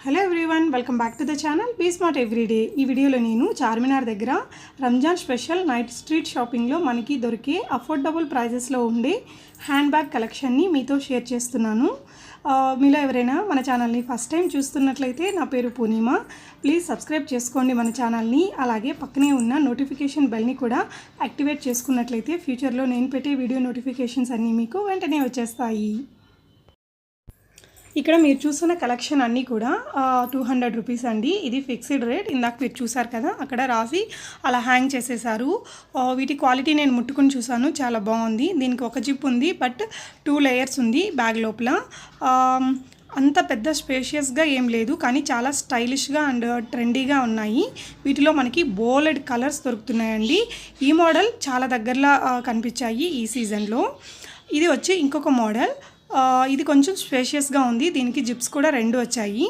Hello everyone, welcome back to the channel be smart everyday. ఈ వీడియోలో నేను చార్మినార్ దగ్గర రంజాన్ స్పెషల్ నైట్ స్ట్రీట్ షాపింగ్లో మనకి దొరికే అఫోర్డబుల్ ప్రైజెస్లో ఉండే హ్యాండ్ బ్యాగ్ కలెక్షన్ని మీతో షేర్ చేస్తున్నాను. మీలో ఎవరైనా మన ఛానల్ని ఫస్ట్ టైం చూస్తున్నట్లయితే నా పేరు పూర్ణిమ. ప్లీజ్ సబ్స్క్రైబ్ చేసుకోండి మన ఛానల్ని. అలాగే పక్కనే ఉన్న నోటిఫికేషన్ బెల్ని కూడా యాక్టివేట్ చేసుకున్నట్లయితే ఫ్యూచర్లో నేను పెట్టే వీడియో నోటిఫికేషన్స్ అన్నీ మీకు వెంటనే వచ్చేస్తాయి. ఇక్కడ మీరు చూస్తున్న కలెక్షన్ అన్నీ కూడా 200 రూపీస్ అండి. ఇది ఫిక్స్డ్ రేట్. ఇందాక మీరు చూసారు కదా, అక్కడ రాసి అలా హ్యాంగ్ చేసేసారు. వీటి క్వాలిటీ నేను ముట్టుకుని చూసాను, చాలా బాగుంది. దీనికి ఒక జిప్ ఉంది, బట్ 2 లేయర్స్ ఉంది బ్యాగ్ లోపల. అంత పెద్ద స్పేషియస్గా ఏం లేదు, కానీ చాలా స్టైలిష్గా అండ్ ట్రెండీగా ఉన్నాయి. వీటిలో మనకి బోల్డ్ కలర్స్ దొరుకుతున్నాయండి. ఈ మోడల్ చాలా దగ్గరలో కనిపించాయి ఈ సీజన్లో. ఇది వచ్చి ఇంకొక మోడల్. ఇది కొంచెం స్పేషియస్గా ఉంది. దీనికి జిప్స్ కూడా 2 వచ్చాయి.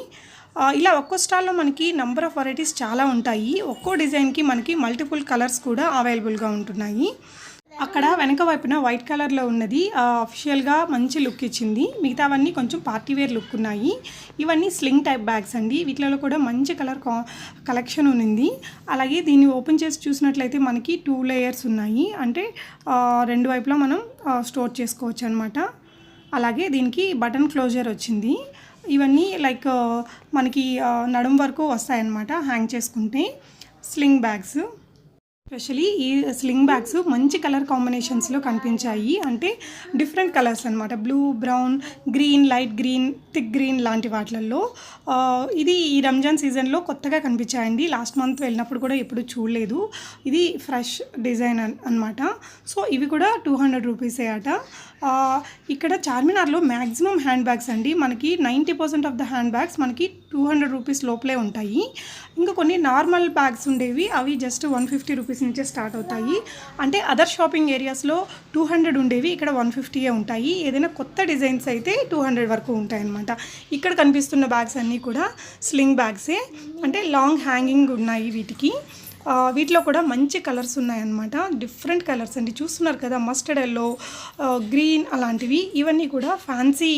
ఇలా ఒక్కో స్టాల్లో మనకి నెంబర్ ఆఫ్ వెరైటీస్ చాలా ఉంటాయి. ఒక్కో డిజైన్కి మనకి మల్టిపుల్ కలర్స్ కూడా అవైలబుల్గా ఉంటున్నాయి. అక్కడ వెనక వైపున వైట్ కలర్లో ఉన్నది అఫిషియల్గా మంచి లుక్ ఇచ్చింది. మిగతావన్నీ కొంచెం పార్టీవేర్ లుక్ ఉన్నాయి. ఇవన్నీ స్లింగ్ టైప్ బ్యాగ్స్ అండి. వీటిలో కూడా మంచి కలర్ కలెక్షన్ ఉంది. అలాగే దీన్ని ఓపెన్ చేసి చూసినట్లయితే మనకి 2 లేయర్స్ ఉన్నాయి. అంటే 2 వైపులా మనం స్టోర్ చేసుకోవచ్చు అనమాట. అలాగే దీనికి బటన్ క్లోజర్ వచ్చింది. ఇవన్నీ లైక్ మనకి నడుం వరకు వస్తాయన్నమాట హ్యాంగ్ చేసుకుంటే. స్లింగ్ బ్యాగ్స్, స్పెషలీ ఈ స్లింగ్ బ్యాగ్స్ మంచి కలర్ కాంబినేషన్స్లో కనిపించాయి. అంటే డిఫరెంట్ కలర్స్ అనమాట. Blue, brown, green, light green, thick green లాంటి వాటిల్లో. ఇది ఈ రంజాన్ సీజన్లో కొత్తగా కనిపించాయండి. లాస్ట్ మంత్ వెళ్ళినప్పుడు కూడా ఎప్పుడు చూడలేదు. ఇది ఫ్రెష్ డిజైన్ అనమాట. సో ఇవి కూడా 200 రూపీసే అట. ఇక్కడ చార్మినార్లో మ్యాక్సిమం హ్యాండ్ బ్యాగ్స్ అండి. మనకి 90% ఆఫ్ ద హ్యాండ్ బ్యాగ్స్ మనకి 200 రూపీస్ లోపలే ఉంటాయి. ఇంకా కొన్ని నార్మల్ బ్యాగ్స్ ఉండేవి, అవి జస్ట్ 150 రూపీస్ నుంచే స్టార్ట్ అవుతాయి. అంటే అదర్ షాపింగ్ ఏరియాస్లో 200 ఉండేవి, ఇక్కడ 150 ఉంటాయి. ఏదైనా కొత్త డిజైన్స్ అయితే 200 వరకు ఉంటాయి అన్నమాట. ఇక్కడ కనిపిస్తున్న బ్యాగ్స్ అన్నీ కూడా స్లింగ్ బ్యాగ్సే. అంటే లాంగ్ హ్యాంగింగ్ ఉన్నాయి వీటికి. వీటిలో కూడా మంచి కలర్స్ ఉన్నాయన్నమాట. డిఫరెంట్ కలర్స్ అండి. చూస్తున్నారు కదా, మస్టర్డ్ ఎల్లో, గ్రీన్ అలాంటివి. ఇవన్నీ కూడా ఫ్యాన్సీ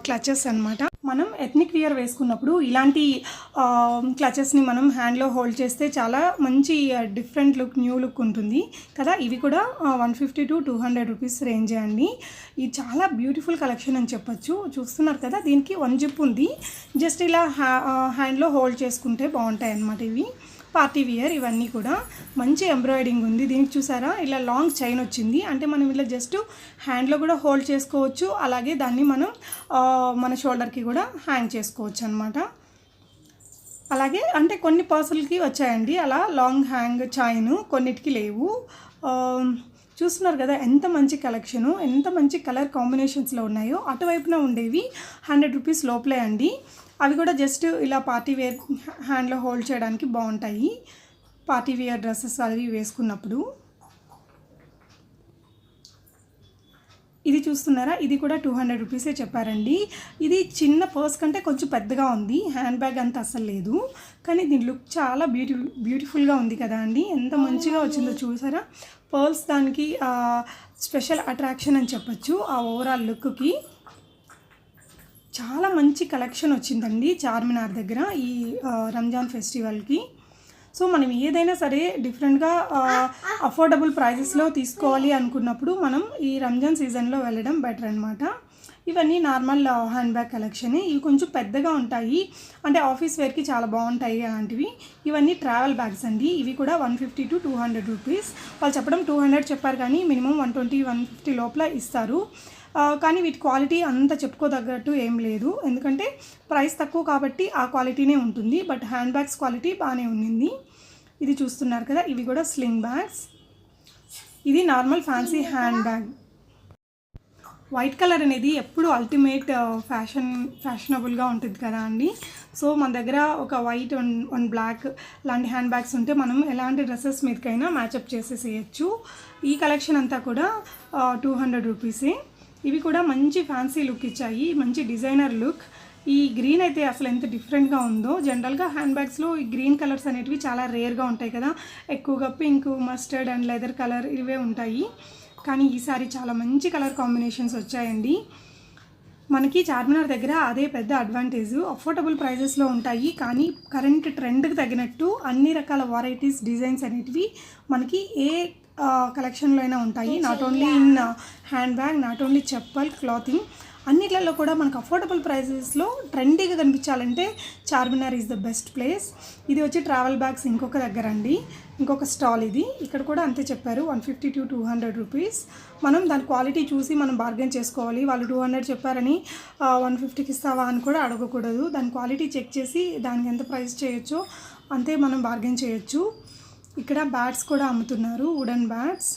క్లచెస్ అనమాట. మనం ఎథ్నిక్ వియర్ వేసుకున్నప్పుడు ఇలాంటి క్లచెస్ని మనం హ్యాండ్లో హోల్డ్ చేస్తే చాలా మంచి డిఫరెంట్ లుక్, న్యూ లుక్ ఉంటుంది కదా. ఇవి కూడా 150 to 200 రూపీస్ రేంజే అండి. ఇది చాలా బ్యూటిఫుల్ కలెక్షన్ అని చెప్పొచ్చు. చూస్తున్నారు కదా, దీనికి 1 జిప్ ఉంది. జస్ట్ ఇలా హ్యాండ్లో హోల్డ్ చేసుకుంటే బాగుంటాయి అన్నమాట. ఇవి పార్టీ వియర్. ఇవన్నీ కూడా మంచి ఎంబ్రాయిడింగ్ ఉంది. దీనికి చూసారా, ఇలా లాంగ్ చైన్ వచ్చింది. అంటే మనం ఇలా జస్ట్ హ్యాండ్లో కూడా హోల్డ్ చేసుకోవచ్చు. అలాగే దాన్ని మనం మన షోల్డర్కి కూడా హ్యాంగ్ చేసుకోవచ్చు అనమాట. అలాగే అంటే కొన్ని పర్సులకి వచ్చాయండి అలా లాంగ్ హ్యాంగ్ చైన్, కొన్నిటికి లేవు. చూస్తున్నారు కదా ఎంత మంచి కలెక్షను, ఎంత మంచి కలర్ కాంబినేషన్స్లో ఉన్నాయో. అటువైపున ఉండేవి 100 రూపీస్ లోపలే అండి. అవి కూడా జస్ట్ ఇలా పార్టీ వేర్ హ్యాండ్లో హోల్డ్ చేయడానికి బాగుంటాయి. పార్టీ వేర్ డ్రెస్సెస్ అవి వేసుకున్నప్పుడు. ఇది చూస్తున్నారా, ఇది కూడా 200 రూపీసే చెప్పారండి. ఇది చిన్న పర్స్ కంటే కొంచెం పెద్దగా ఉంది. హ్యాండ్ బ్యాగ్ అంత అసలు లేదు, కానీ దీని లుక్ చాలా బ్యూటిఫుల్గా ఉంది కదా అండి. ఎంత మంచిగా వచ్చిందో చూసారా. పర్ల్స్ దానికి స్పెషల్ అట్రాక్షన్ అని చెప్పచ్చు. ఆ ఓవరాల్ లుక్కి చాలా మంచి కలెక్షన్ వచ్చిందండి చార్మినార్ దగ్గర ఈ రంజాన్ ఫెస్టివల్కి. సో మనం ఏదైనా సరే డిఫరెంట్గా అఫోర్డబుల్ ప్రైజెస్లో తీసుకోవాలి అనుకున్నప్పుడు మనం ఈ రంజాన్ సీజన్లో వెళ్ళడం బెటర్ అనమాట. ఇవన్నీ నార్మల్ హ్యాండ్ బ్యాగ్ కలెక్షనే. ఇవి కొంచెం పెద్దగా ఉంటాయి, అంటే ఆఫీస్ వేర్కి చాలా బాగుంటాయి అలాంటివి. ఇవన్నీ ట్రావెల్ బ్యాగ్స్ అండి. ఇవి కూడా 150 to 200 రూపీస్. వాళ్ళు చెప్పడం 200 చెప్పారు, కానీ మినిమం 120, 150 లోపల ఇస్తారు. కానీ వీటి క్వాలిటీ అంత చెప్పుకోదగ్గట్టు ఏం లేదు, ఎందుకంటే ప్రైస్ తక్కువ కాబట్టి ఆ క్వాలిటీనే ఉంటుంది. బట్ హ్యాండ్ బ్యాగ్స్ క్వాలిటీ బాగానే ఉంది. ఇది చూస్తున్నారు కదా, ఇవి కూడా స్లింగ్ బ్యాగ్స్. ఇది normal hand bag. White colour అనేది ఎప్పుడు అల్టిమేట్ ఫ్యాషనబుల్గా ఉంటుంది కదా అండి. సో మన దగ్గర ఒక వైట్, వన్ బ్లాక్ లాంటి హ్యాండ్ బ్యాగ్స్ ఉంటే మనం ఎలాంటి డ్రెస్సెస్ మీదకైనా మ్యాచప్ చేసేసేయచ్చు. ఈ కలెక్షన్ అంతా కూడా 200 రూపీసే. ఇవి కూడా మంచి ఫ్యాన్సీ లుక్ ఇచ్చాయి, మంచి డిజైనర్ లుక్. ఈ గ్రీన్ అయితే అసలు ఎంత డిఫరెంట్గా ఉందో. జనరల్గా హ్యాండ్ బ్యాగ్స్లో ఈ గ్రీన్ కలర్స్ అనేటివి చాలా రేర్గా ఉంటాయి కదా. ఎక్కువగా pink, mustard and leather colour ఇవే ఉంటాయి. కానీ ఈసారి చాలా మంచి కలర్ కాంబినేషన్స్ వచ్చాయండి. మనకి చార్మినార్ దగ్గర అదే పెద్ద అడ్వాంటేజ్, అఫోర్డబుల్ ప్రైజెస్లో ఉంటాయి. కానీ కరెంట్ ట్రెండ్కి తగినట్టు అన్ని రకాల వెరైటీస్, డిజైన్స్ అనేటివి మనకి ఏ కలెక్షన్లో అయినా ఉంటాయి. Not only in hand bag, not only chappal, clothing, అన్నిట్లలో కూడా మనకు అఫోర్డబుల్ ప్రైజెస్లో ట్రెండీగా కనిపించాలంటే Charminar is the best place. ఇది వచ్చి ట్రావెల్ బ్యాగ్స్ ఇంకొక దగ్గర అండి, ఇంకొక స్టాల్ ఇది. ఇక్కడ కూడా అంతే చెప్పారు, 150 to 200 రూపీస్. మనం దాని క్వాలిటీ చూసి మనం బార్గెన్ చేసుకోవాలి. వాళ్ళు 200 చెప్పారని 150కి ఇస్తావా అని కూడా అడగకూడదు. దాని క్వాలిటీ చెక్ చేసి దానికి ఎంత ప్రైస్ చేయొచ్చో అంతే మనం బార్గెన్ చేయొచ్చు. ఇక్కడ బ్యాట్స్ కూడా అమ్ముతున్నారు, వుడెన్ బ్యాట్స్.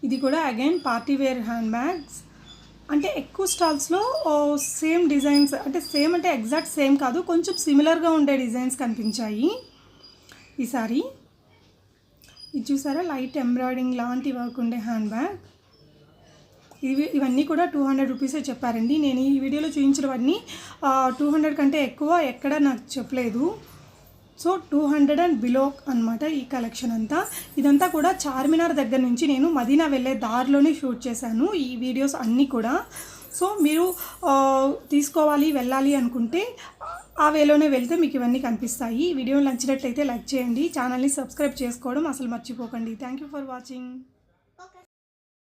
ఇది కూడా again party wear hand bags. అంటే ఎక్కువ స్టాల్స్లో సేమ్ డిజైన్స్, అంటే సేమ్ అంటే ఎగ్జాక్ట్ సేమ్ కాదు, కొంచెం సిమిలర్గా ఉండే డిజైన్స్ కనిపించాయి ఈసారి. ఇది చూసారా, లైట్ ఎంబ్రాయిడింగ్ లాంటి వర్క్ ఉండే హ్యాండ్ బ్యాగ్. ఇవన్నీ కూడా 200 రూపీసే చెప్పారండి. నేను ఈ వీడియోలో చూపించినవన్నీ 200 కంటే ఎక్కువ ఎక్కడ నాకు చెప్పలేదు. సో 200 అండ్ బిలో అనమాట ఈ కలెక్షన్ అంతా. ఇదంతా కూడా చార్మినార్ దగ్గర నుంచి నేను మదీనా వెళ్ళే దారిలోనే షూట్ చేశాను ఈ వీడియోస్ అన్నీ కూడా. సో మీరు తీసుకోవాలి, వెళ్ళాలి అనుకుంటే ఆ వేలోనే వెళ్తే మీకు ఇవన్నీ కనిపిస్తాయి. ఈ వీడియో నచ్చినట్లయితే లైక్ చేయండి, ఛానల్ని సబ్స్క్రైబ్ చేసుకోవడం అసలు మర్చిపోకండి. Thank you for watching.